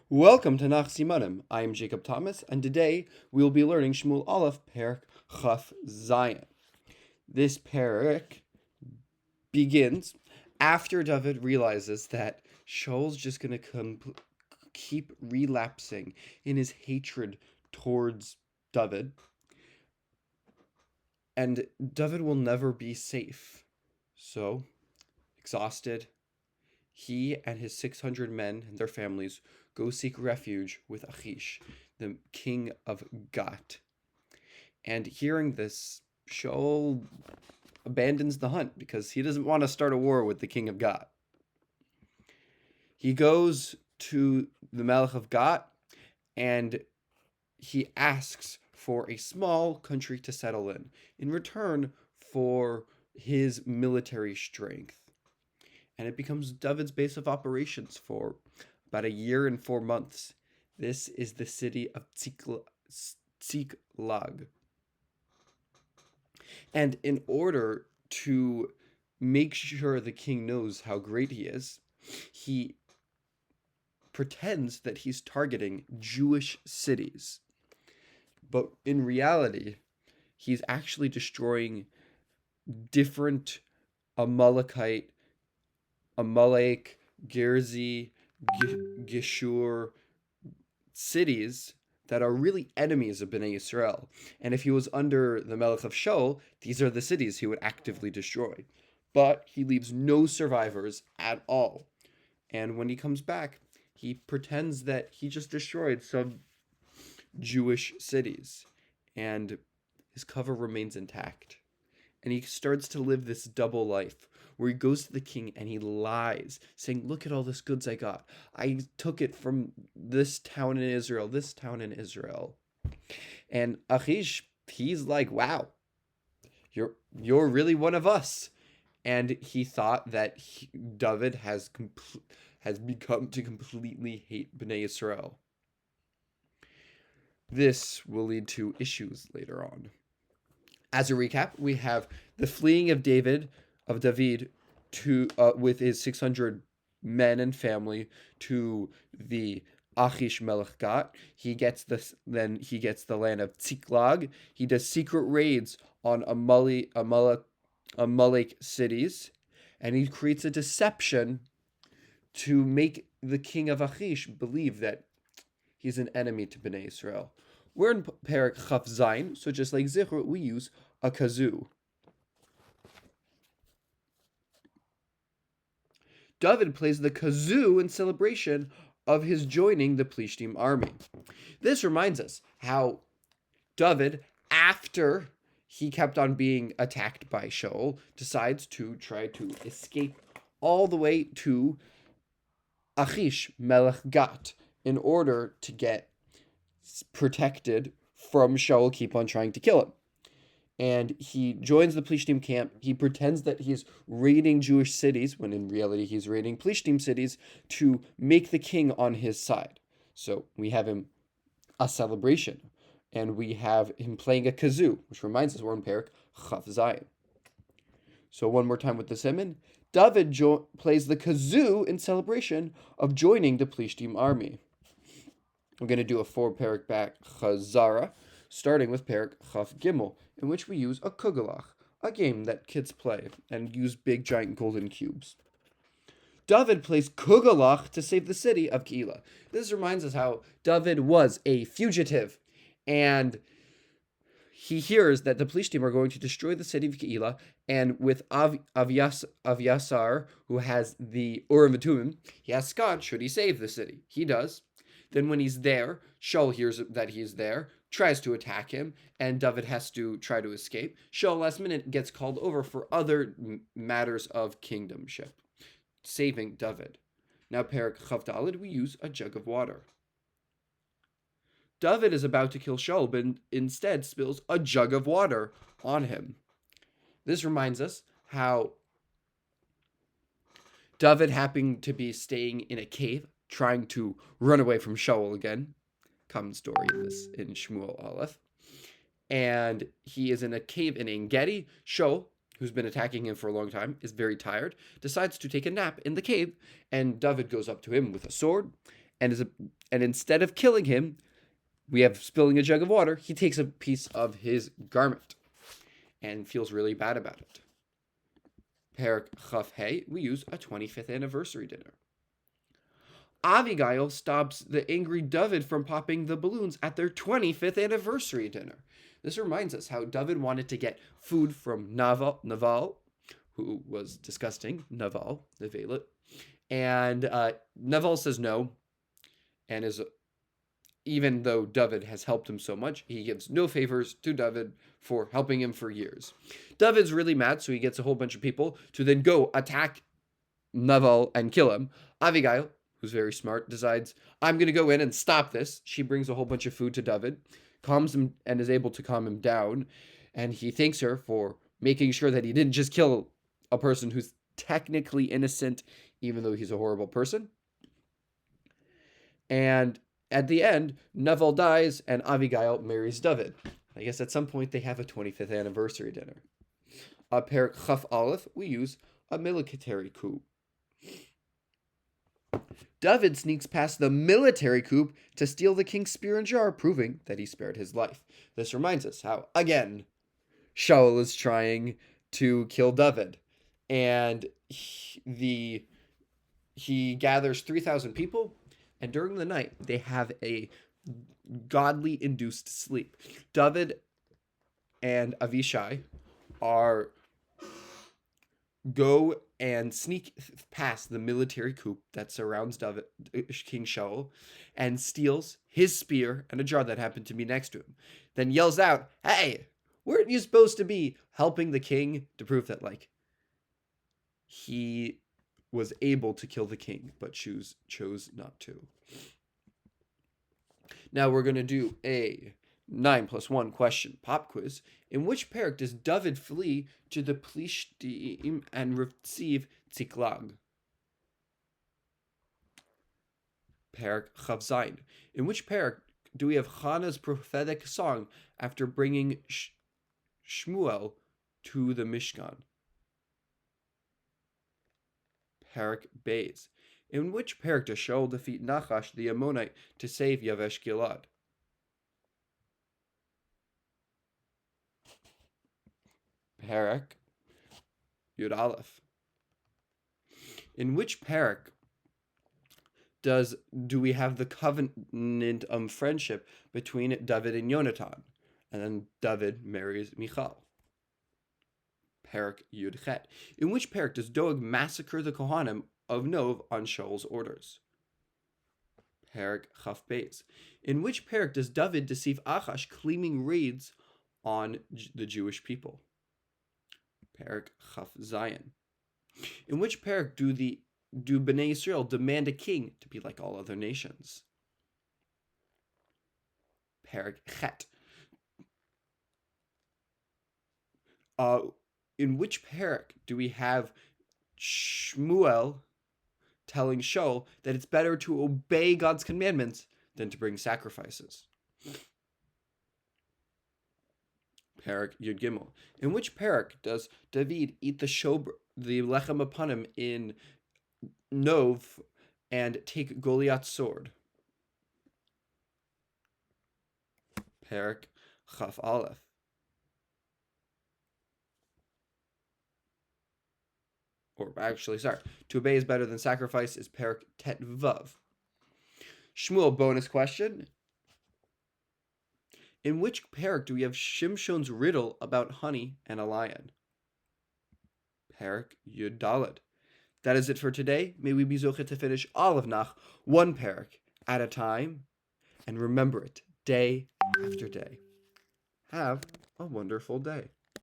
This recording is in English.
Welcome to Nach Simanim. I am Jacob Thomas, and today we will be learning Shmuel aleph perek chaf zayin. This perek begins after David realizes that Shaul's just going to keep relapsing in his hatred towards David, and David will never be safe. So, exhausted, he and his 600 men and their families go seek refuge with Achish, the king of Gat. And hearing this, Shaul abandons the hunt because he doesn't want to start a war with the king of Gat. He goes to the Melech of Gat and he asks for a small country to settle in return for his military strength. And it becomes David's base of operations for about a year and 4 months. This is the city of Tsiklag. And in order to make sure the king knows how great he is, he pretends that he's targeting Jewish cities. But in reality, he's actually destroying different Amalek, Gerzi, Geshur cities that are really enemies of Bnei Yisrael. And if he was under the Melech of Shaul, these are the cities he would actively destroy. But he leaves no survivors at all. And when he comes back, he pretends that he just destroyed some Jewish cities. And his cover remains intact. And he starts to live this double life where he goes to the king and he lies, saying, "Look at all this goods I got. I took it from this town in Israel, this town in Israel." And Achish, he's like, "Wow, you're really one of us." And he thought that David has become to completely hate Bnei Yisrael. This will lead to issues later on. As a recap, we have the fleeing of David to with his 600 men and family to the Achish Melech Gat. He gets the land of Tsiklag. He does secret raids on Amalek cities, and he creates a deception to make the king of Achish believe that he's an enemy to Bnei Israel. We're in perek chaf zayin, so just like Zichur, we use a kazoo. David plays the kazoo in celebration of his joining the Plishtim army. This reminds us how David, after he kept on being attacked by Shaul, decides to try to escape all the way to Achish Melech Gat in order to get protected from Shaul keep on trying to kill him. And he joins the Plishtim camp. He pretends that he's raiding Jewish cities, when in reality he's raiding Plishtim cities, to make the king on his side. So we have him a celebration, and we have him playing a kazoo, which reminds us we're in perek chaf zayin. So one more time with the simon. David plays the kazoo in celebration of joining the Plishtim army. We're going to do a 4 perek back chazara, starting with perek chaf gimel, in which we use a kugelach, a game that kids play and use big giant golden cubes. David plays kugelach to save the city of Keilah. This reminds us how David was a fugitive, and he hears that the Plishtim are going to destroy the city of Keilah, and with Avyasar, who has the Urim and Tumim, he asks God, should he save the city? He does. Then when he's there, Shaul hears that he's there, tries to attack him, and David has to try to escape. Shaul, last minute, gets called over for other matters of kingdomship, saving David. Now, perek chaf daled, we use a jug of water. David is about to kill Shaul, but instead spills a jug of water on him. This reminds us how David happened to be staying in a cave, trying to run away from Shaul again. Common story in Shmuel aleph. And he is in a cave in En Gedi. Shaul, who's been attacking him for a long time, is very tired, decides to take a nap in the cave, and David goes up to him with a sword and and instead of killing him, we have spilling a jug of water. He takes a piece of his garment and feels really bad about it. Perek Chaf Hey, we use a 25th anniversary dinner. Abigail stops the angry David from popping the balloons at their 25th anniversary dinner. This reminds us how David wanted to get food from Naval, who was disgusting, Naval, and Naval says no, and is even though David has helped him so much, he gives no favors to David for helping him for years. David's really mad, so he gets a whole bunch of people to then go attack Naval and kill him. Abigail, who's very smart, decides, I'm going to go in and stop this. She brings a whole bunch of food to David, calms him, and is able to calm him down. And he thanks her for making sure that he didn't just kill a person who's technically innocent, even though he's a horrible person. And at the end, Naval dies and Abigail marries David. I guess at some point they have a 25th anniversary dinner. A perek Chaf aleph, we use a military coup. David sneaks past the military coup to steal the king's spear and jar, proving that he spared his life. This reminds us how, again, Shaul is trying to kill David. And he gathers 3,000 people, and during the night, they have a godly induced sleep. David and Avishai go and sneak past the military coup that surrounds David, King Shaul, and steals his spear and a jar that happened to be next to him. Then yells out, "Hey, weren't you supposed to be helping the king?" to prove that, he was able to kill the king, but chose not to. Now we're going to do a 9+1 question pop quiz. In which perek does David flee to the Plishtim and receive Tziklag? Perek Chav Zayin. In which perek do we have Hannah's prophetic song after bringing Shmuel to the Mishkan? Perek Beis. In which perek does Shaul defeat Nachash the Ammonite to save Yavesh Gilad? Perek Yud aleph. In which perek do we have the covenant of friendship between David and Yonatan? And then David marries Michal. Perek Yud Chet. In which perek does Doeg massacre the Kohanim of Nov on Shaul's orders? Perek Chaf Beis. In which perek does David deceive Achash, claiming raids on the Jewish people? Perek Chaf Zayin. In which perek do Bnei Israel demand a king to be like all other nations? Perek Chet. In which perek do we have Shmuel telling Shaul that it's better to obey God's commandments than to bring sacrifices? Perek Yud Gimel. In which perek does David eat the lechem apanim in Nov and take Goliath's sword? Perek Chaf aleph. Or actually, sorry, to obey is better than sacrifice is perek tet vav. Shmuel bonus question. In which perek do we have Shimshon's riddle about honey and a lion? Perek Yud Daled. That is it for today. May we be zochet to finish all of Nach, one perek at a time, and remember it day after day. Have a wonderful day.